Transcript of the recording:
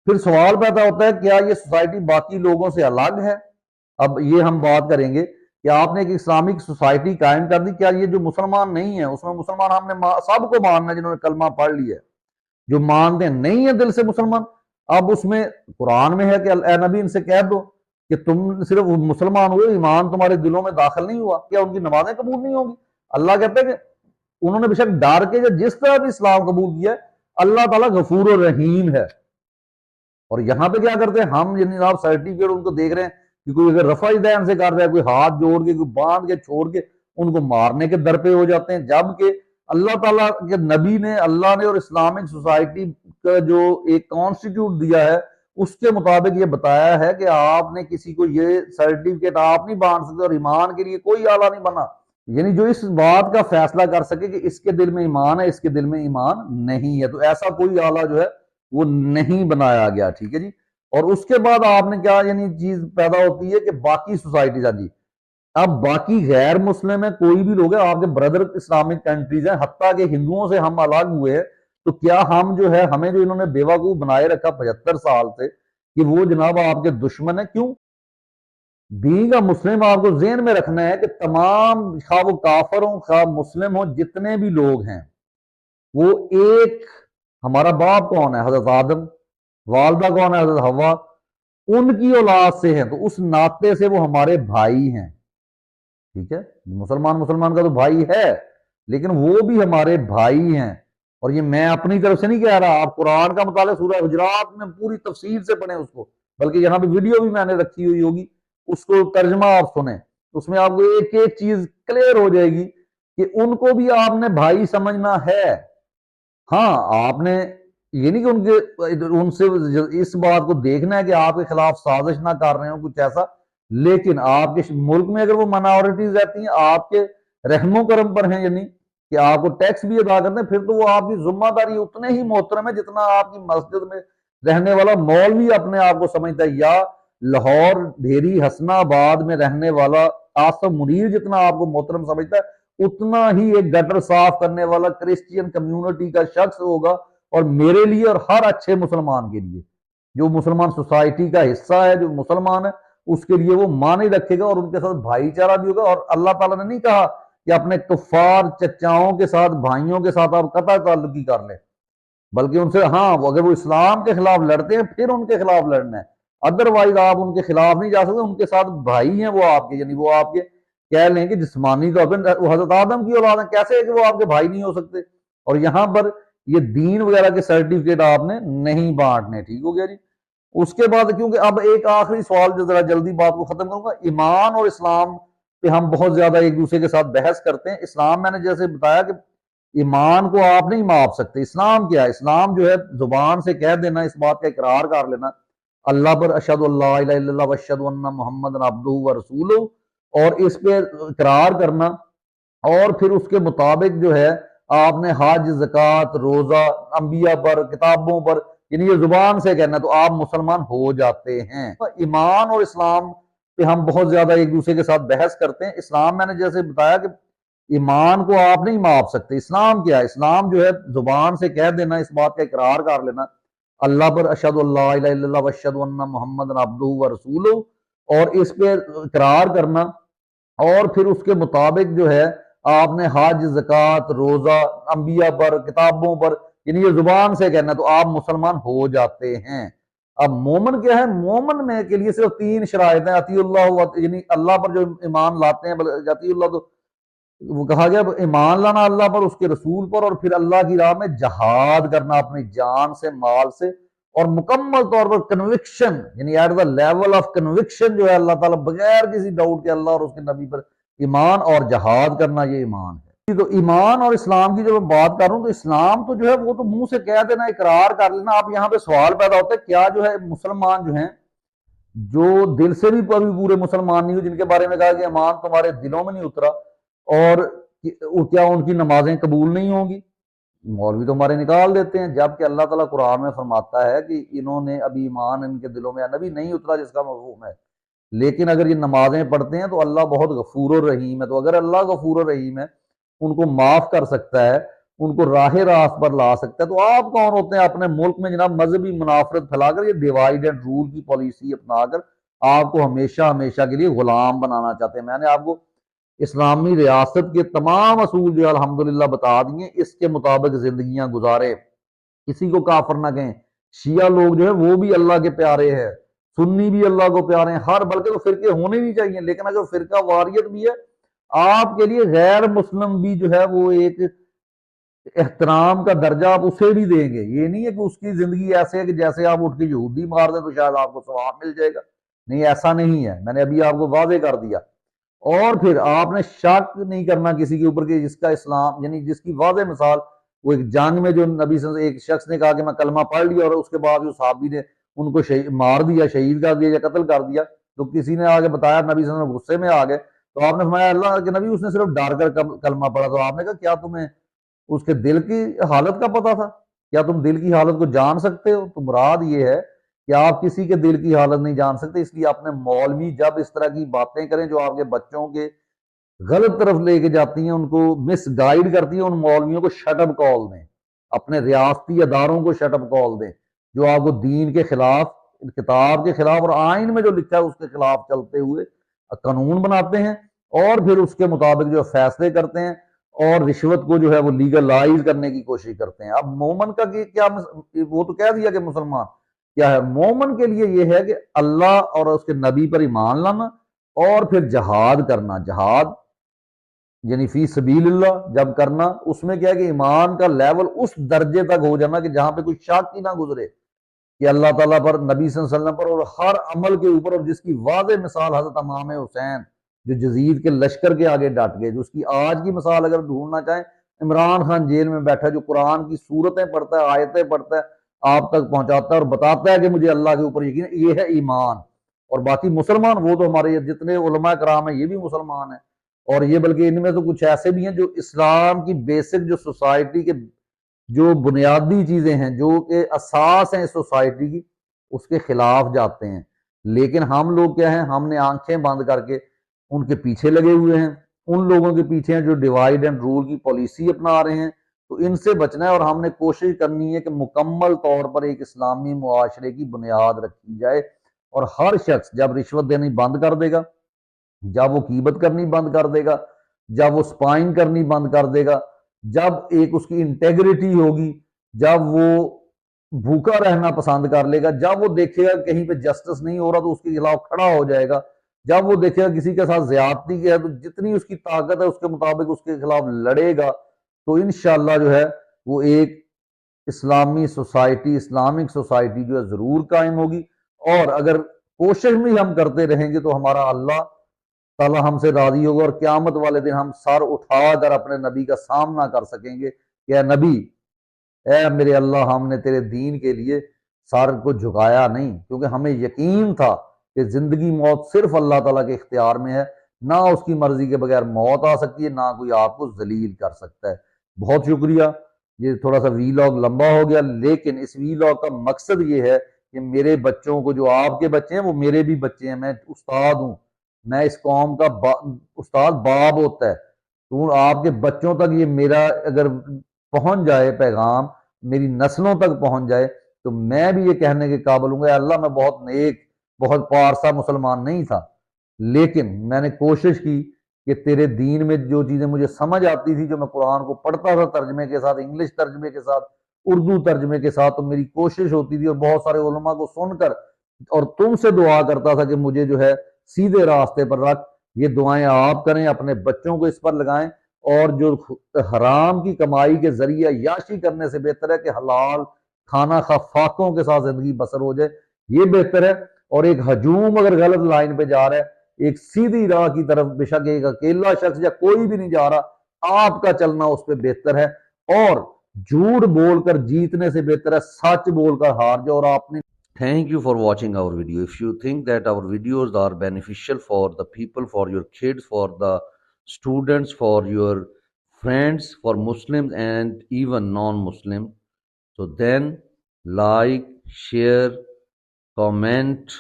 پھر سوال پیدا ہوتا ہے کیا یہ سوسائٹی باقی لوگوں سے الگ ہے؟ اب یہ ہم بات کریں گے کہ آپ نے ایک اسلامک سوسائٹی قائم کر دی، کیا یہ جو مسلمان نہیں ہیں اس میں مسلمان ہم نے سب کو ماننا ہے جنہوں نے کلمہ پڑھ لیا ہے، جو مانتے نہیں ہیں دل سے مسلمان، اب اس میں قرآن میں ہے کہ اے نبی ان سے کہہ دو کہ تم صرف مسلمان ہوئے، ایمان تمہارے دلوں میں داخل نہیں ہوا، کیا ان کی نمازیں قبول نہیں ہوں گی؟ اللہ کہتے ہیں کہ انہوں نے بے شک ڈر کے جس طرح بھی اسلام قبول کیا ہے، اللہ تعالیٰ غفور و رحیم ہے۔ اور یہاں پہ کیا کرتے ہیں ہم، یعنی آپ سرٹیفکیٹ ان کو دیکھ رہے ہیں کہ کوئی اگر رفع دین سے کر رہا ہے، کوئی ہاتھ جوڑ کے، کوئی باندھ کے چھوڑ کے ان کو مارنے کے در پہ ہو جاتے ہیں، جبکہ اللہ تعالیٰ کے نبی نے، اللہ نے اور اسلامک سوسائٹی کا جو ایک کانسٹیٹیوٹ دیا ہے اس کے مطابق یہ بتایا ہے کہ آپ نے کسی کو یہ سرٹیفکیٹ آپ نہیں بانٹ سکتے، اور ایمان کے لیے کوئی آلہ نہیں بنا، یعنی جو اس بات کا فیصلہ کر سکے کہ اس کے دل میں ایمان ہے، اس کے دل میں ایمان نہیں ہے، تو ایسا کوئی آلہ جو ہے وہ نہیں بنایا گیا، ٹھیک ہے جی۔ اور اس کے بعد آپ نے کیا یعنی چیز پیدا ہوتی ہے کہ باقی سوسائٹیز، جی اب باقی غیر مسلم ہے، کوئی بھی لوگ ہیں آپ کے بردر اسلامک کنٹریز ہیں، حتیٰ کہ ہندوؤں سے ہم الگ ہوئے ہیں، تو کیا ہم جو ہے، ہمیں جو انہوں نے بیوقوف بنائے رکھا 75 سال سے کہ وہ جناب آپ کے دشمن ہیں؟ کیوں؟ بینگ کا مسلم آپ کو ذہن میں رکھنا ہے کہ تمام، خواہ وہ کافر ہوں خواہ مسلم ہوں، جتنے بھی لوگ ہیں وہ ایک، ہمارا باپ کون ہے؟ حضرت آدم، والدہ کون ہے؟ حضرت حوا، ان کی اولاد سے ہیں، تو اس ناطے سے وہ ہمارے بھائی ہیں، ٹھیک ہے۔ مسلمان کا تو بھائی ہے، لیکن وہ بھی ہمارے بھائی ہیں۔ اور یہ میں اپنی طرف سے نہیں کہہ رہا، آپ قرآن کا مطالعہ سورہ حجرات میں پوری تفصیل سے پڑھیں اس کو، بلکہ یہاں پہ ویڈیو بھی میں نے رکھی ہوئی ہوگی، اس کو ترجمہ آپ سنیں، اس میں آپ کو ایک ایک چیز کلیئر ہو جائے گی کہ ان کو بھی آپ نے بھائی سمجھنا ہے۔ ہاں آپ نے یہ نہیں کہ ان سے اس بات کو دیکھنا ہے کہ آپ کے خلاف سازش نہ کر رہے ہوں کچھ ایسا، لیکن آپ کے ملک میں اگر وہ مائنورٹیز رہتی ہیں، آپ کے رحم و کرم پر ہیں، یعنی کہ آپ کو ٹیکس بھی ادا کرتے ہیں، پھر تو وہ آپ کی ذمہ داری اتنے ہی محترم ہے جتنا آپ کی مسجد میں رہنے والا مولوی اپنے آپ کو سمجھتا ہے، یا لاہور ڈھیری حسنہ آباد میں رہنے والا آصف منیر جتنا آپ کو محترم سمجھتا ہے، اتنا ہی ایک گٹر صاف کرنے والا کرسچین کمیونٹی کا شخص ہوگا، اور میرے لیے اور ہر اچھے مسلمان کے لیے، جو مسلمان سوسائٹی کا حصہ ہے، جو مسلمان ہے، اس کے لیے وہ معنی رکھے گا، اور ان کے ساتھ بھائی چارہ بھی ہوگا۔ اور اللہ تعالیٰ نے نہیں کہا کہ اپنے کفار چچاؤں کے ساتھ، بھائیوں کے ساتھ آپ قطع تعلقی کر لیں، بلکہ ان سے، ہاں اگر وہ اسلام کے خلاف لڑتے ہیں پھر ان کے خلاف لڑنا ہے، ادروائز آپ ان کے خلاف نہیں جا سکتے، ان کے ساتھ بھائی ہیں وہ آپ کے، یعنی وہ آپ کے کہہ لیں کہ جسمانی طور پہ وہ حضرت آدم کی اولاد ہیں، کیسے ہے کہ وہ آپ کے بھائی نہیں ہو سکتے؟ اور یہاں پر یہ دین وغیرہ کے سرٹیفکیٹ آپ نے نہیں بانٹنے، ٹھیک ہو گیا جی۔ اس کے بعد، کیونکہ اب ایک آخری سوال جو ذرا جلدی بات کو ختم کروں گا، ایمان اور اسلام پہ ہم بہت زیادہ ایک دوسرے کے ساتھ بحث کرتے ہیں۔ اسلام میں نے جیسے بتایا کہ ایمان کو آپ نہیں ماپ سکتے، اسلام کیا ہے؟ اسلام جو ہے زبان سے کہہ دینا، اس بات کا اقرار کر لینا اللہ پر، اشہد اللہ الہ الا اللہ واشہد ان محمد عبدہ ورسولہ، اور اس پہ اقرار کرنا، اور پھر اس کے مطابق جو ہے آپ نے حج، زکوٰۃ، روزہ، انبیاء پر، کتابوں پر، یعنی یہ زبان سے کہنا، تو آپ مسلمان ہو جاتے ہیں۔ ایمان اور اسلام پہ ہم بہت زیادہ ایک دوسرے کے ساتھ بحث کرتے ہیں۔ اسلام میں نے جیسے بتایا کہ ایمان کو آپ نہیں ماپ سکتے، اسلام کیا ہے؟ اسلام جو ہے زبان سے کہہ دینا، اس بات کا اقرار کر لینا اللہ پر، اشہد اللہ الہ الا اللہ واشہد ان محمد عبدہ ورسولہ، اور اس پہ اقرار کرنا، اور پھر اس کے مطابق جو ہے آپ نے حج، زکوٰۃ، روزہ، انبیاء پر، کتابوں پر، یعنی یہ زبان سے کہنا، تو آپ مسلمان ہو جاتے ہیں۔ اب مومن کیا ہے؟ مومن میں کے لیے صرف 3 شرائط ہیں، اطیع اللہ، یعنی اللہ پر جو ایمان لاتے ہیں، اطیع اللہ تو وہ کہا گیا ایمان لانا اللہ پر، اس کے رسول پر، اور پھر اللہ کی راہ میں جہاد کرنا اپنی جان سے، مال سے، اور مکمل طور پر کنوکشن، یعنی at the level of convection جو ہے اللہ تعالیٰ بغیر کسی ڈاؤٹ کے اللہ اور اس کے نبی پر ایمان اور جہاد کرنا، یہ ایمان ہے۔ تو ایمان اور اسلام کی جب میں بات کر رہا ہوں، تو اسلام تو جو ہے وہ تو منہ سے کہہ دینا، اقرار کر لینا۔ اب یہاں پہ سوال پیدا ہوتا ہے کیا جو ہے مسلمان جو ہیں، جو دل سے بھی ابھی پورے مسلمان نہیں ہوئے، جن کے بارے میں کہا کہ ایمان تمہارے دلوں میں نہیں اترا، اور کیا ان کی نمازیں قبول نہیں ہوں گی؟ مولوی تو ہمارے نکال دیتے ہیں، جبکہ اللہ تعالیٰ قرآن میں فرماتا ہے کہ انہوں نے ابھی ایمان ان کے دلوں میں نبی نہیں اترا، جس کا مفہوم ہے، لیکن اگر یہ نمازیں پڑھتے ہیں تو اللہ بہت غفور و رحیم ہے۔ تو اگر اللہ غفور و رحیم ہے، ان کو معاف کر سکتا ہے، ان کو راہ راست پر لا سکتا ہے، تو آپ کون ہوتے ہیں اپنے ملک میں جناب مذہبی منافرت پھیلا کر، یہ ڈیوائڈ اینڈ رول کی پالیسی اپنا کر آپ کو ہمیشہ ہمیشہ کے لیے غلام بنانا چاہتے ہیں۔ میں نے آپ کو اسلامی ریاست کے تمام اصول جو الحمدللہ بتا دیے، اس کے مطابق زندگیاں گزارے، کسی کو کافر نہ کہیں۔ شیعہ لوگ جو ہے وہ بھی اللہ کے پیارے ہیں، سنی بھی اللہ کو پیارے ہیں، ہر بلکہ تو فرقے ہونے نہیں چاہیے، لیکن اگر فرقہ واریت بھی ہے آپ کے لیے غیر مسلم بھی جو ہے وہ ایک احترام کا درجہ آپ اسے بھی دیں گے۔ یہ نہیں ہے کہ اس کی زندگی ایسے ہے کہ جیسے آپ اٹھ کے یہودی مار دیں تو شاید آپ کو ثواب مل جائے گا، نہیں ایسا نہیں ہے، میں نے ابھی آپ کو واضح کر دیا۔ اور پھر آپ نے شک نہیں کرنا کسی کے اوپر کہ جس کا اسلام یعنی جس کی واضح مثال، وہ ایک جنگ میں جو نبی صلی اللہ علیہ وسلم ایک شخص نے کہا کہ میں کلمہ پڑھ لیا اور اس کے بعد جو صحابی نے ان کو مار دیا، شہید کر دیا یا قتل کر دیا، تو کسی نے آگے بتایا، نبی صلی اللہ علیہ وسلم غصے میں آ گئے تو آپ نے فرمایا اللہ کے نبی اس نے صرف ڈر کر کلمہ پڑھا، تو آپ نے کہا کیا تمہیں اس کے دل کی حالت کا پتا تھا؟ کیا تم دل کی حالت کو جان سکتے ہو؟ تو مراد یہ ہے کہ آپ کسی کے دل کی حالت نہیں جان سکتے، اس لیے اپنے مولوی جب اس طرح کی باتیں کریں جو آپ کے بچوں کے غلط طرف لے کے جاتی ہیں، ان کو مس گائیڈ کرتی ہیں، ان مولویوں کو شٹ اپ کال دیں، اپنے ریاستی اداروں کو شٹ اپ کال دیں جو آپ کو دین کے خلاف، کتاب کے خلاف اور آئین میں جو لکھا ہے اس کے خلاف چلتے ہوئے قانون بناتے ہیں اور پھر اس کے مطابق جو فیصلے کرتے ہیں اور رشوت کو جو ہے وہ لیگلائز کرنے کی کوشش کرتے ہیں۔ اب مومن کا کیا وہ تو کہہ دیا کہ مسلمان کیا ہے، مومن کے لیے یہ ہے کہ اللہ اور اس کے نبی پر ایمان لانا اور پھر جہاد کرنا۔ جہاد یعنی فی سبیل اللہ جب کرنا، اس میں کیا ہے کہ ایمان کا لیول اس درجے تک ہو جانا کہ جہاں پہ کوئی شک ہی نہ گزرے کہ اللہ تعالیٰ پر، نبی صلی اللہ علیہ وسلم پر اور ہر عمل کے اوپر، اور جس کی واضح مثال حضرت امام حسین جو یزید کے لشکر کے آگے ڈٹ گئے، جو اس کی آج کی مثال اگر ڈھونڈنا چاہیں، عمران خان جیل میں بیٹھا جو قرآن کی صورتیں پڑھتا ہے، آیتیں پڑھتا ہے، آپ تک پہنچاتا ہے اور بتاتا ہے کہ مجھے اللہ کے اوپر یقین ہے، یہ ہے ایمان۔ اور باقی مسلمان وہ تو ہمارے جتنے علماء کرام ہیں یہ بھی مسلمان ہیں، اور یہ بلکہ ان میں تو کچھ ایسے بھی ہیں جو اسلام کی بیسک جو سوسائٹی کے جو بنیادی چیزیں ہیں جو کہ اساس ہیں سوسائٹی کی، اس کے خلاف جاتے ہیں۔ لیکن ہم لوگ کیا ہیں، ہم نے آنکھیں بند کر کے ان کے پیچھے لگے ہوئے ہیں، ان لوگوں کے پیچھے ہیں جو ڈیوائڈ اینڈ رول کی پالیسی اپنا رہے ہیں، تو ان سے بچنا ہے اور ہم نے کوشش کرنی ہے کہ مکمل طور پر ایک اسلامی معاشرے کی بنیاد رکھی جائے، اور ہر شخص جب رشوت دینی بند کر دے گا، جب وہ غیبت کرنی بند کر دے گا، جب وہ سپائن کرنی بند کر دے گا، جب ایک اس کی انٹیگریٹی ہوگی، جب وہ بھوکا رہنا پسند کر لے گا، جب وہ دیکھے گا کہیں پہ جسٹس نہیں ہو رہا تو اس کے خلاف کھڑا ہو جائے گا، جب وہ دیکھے گا کسی کے ساتھ زیادتی کی ہے تو جتنی اس کی طاقت ہے اس کے مطابق اس کے خلاف لڑے گا، تو انشاءاللہ جو ہے وہ ایک اسلامی سوسائٹی، اسلامک سوسائٹی جو ہے ضرور قائم ہوگی۔ اور اگر کوشش بھی ہم کرتے رہیں گے تو ہمارا اللہ تعالیٰ ہم سے راضی ہوگا، اور قیامت والے دن ہم سر اٹھا کر اپنے نبی کا سامنا کر سکیں گے کہ اے نبی، اے میرے اللہ، ہم نے تیرے دین کے لیے سر کو جھکایا نہیں، کیونکہ ہمیں یقین تھا کہ زندگی موت صرف اللہ تعالیٰ کے اختیار میں ہے، نہ اس کی مرضی کے بغیر موت آ سکتی ہے، نہ کوئی آپ کو ذلیل کر سکتا ہے۔ بہت شکریہ، یہ تھوڑا سا وی لاگ لمبا ہو گیا، لیکن اس وی لاگ کا مقصد یہ ہے کہ میرے بچوں کو، جو آپ کے بچے ہیں وہ میرے بھی بچے ہیں، میں استاد ہوں، میں اس قوم کا استاد باپ ہوتا ہے، تو آپ کے بچوں تک یہ میرا اگر پہنچ جائے پیغام، میری نسلوں تک پہنچ جائے، تو میں بھی یہ کہنے کے قابل ہوں گا، اللہ میں بہت نیک، بہت پارسا مسلمان نہیں تھا، لیکن میں نے کوشش کی کہ تیرے دین میں جو چیزیں مجھے سمجھ آتی تھی، جو میں قرآن کو پڑھتا تھا ترجمے کے ساتھ، انگلش ترجمے کے ساتھ، اردو ترجمے کے ساتھ، تو میری کوشش ہوتی تھی اور بہت سارے علماء کو سن کر اور تم سے دعا کرتا تھا کہ مجھے جو ہے سیدھے راستے پر رکھ۔ یہ دعائیں آپ کریں، اپنے بچوں کو اس پر لگائیں، اور جو حرام کی کمائی کے ذریعے عیاشی کرنے سے بہتر ہے کہ حلال کھانا خفاقوں کے ساتھ زندگی بسر ہو جائے، یہ بہتر ہے۔ اور ایک ہجوم اگر غلط لائن پہ جا رہا ہے، ایک سیدھی راہ کی طرف بے شک ایک اکیلا شخص یا کوئی بھی نہیں جا رہا، آپ کا چلنا اس پہ بہتر ہے، اور جھوٹ بول کر جیتنے سے بہتر ہے سچ بول کر ہار جاؤ۔ اور آپ نے Thank you for watching our video. If you think that our videos are beneficial for the people, for your kids, for the students, for your friends, for Muslims and even non-Muslims, so then like, share, comment,